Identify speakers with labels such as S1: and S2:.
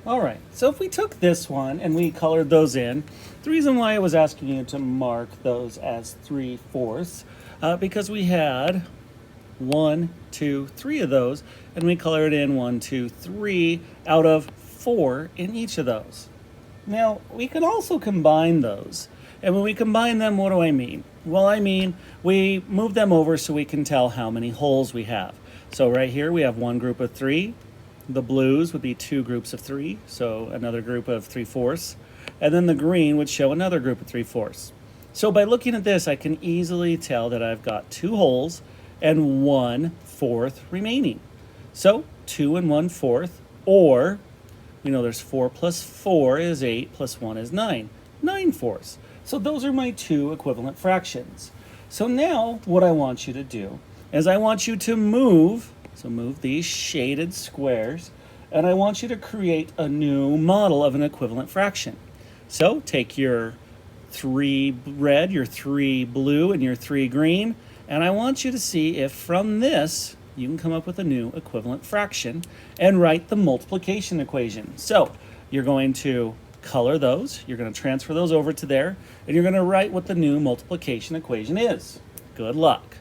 S1: All right, so if we took this one and we colored those in, the reason why I was asking you to mark those as 3/4, because we had 1, 2, 3 of those, and we colored in 1, 2, 3 out of 4 in each of those. Now, we can also combine those. And when we combine them, what do I mean? Well, I mean, we move them over so we can tell how many holes we have. So right here, we have one group of 3. The blues would be 2 groups of 3, so another group of 3/4. And then the green would show another group of 3/4. So by looking at this, I can easily tell that I've got 2 holes and 1/4 remaining. So 2 and 1/4, or we know there's 4 plus 4 is 8, plus 1 is 9, 9/4. So those are my 2 equivalent fractions. So now what I want you to do is I want you to move these shaded squares, and I want you to create a new model of an equivalent fraction. So take your 3 red, your 3 blue, and your 3 green, and I want you to see if from this you can come up with a new equivalent fraction and write the multiplication equation. So you're going to color those, you're going to transfer those over to there, and you're going to write what the new multiplication equation is. Good luck.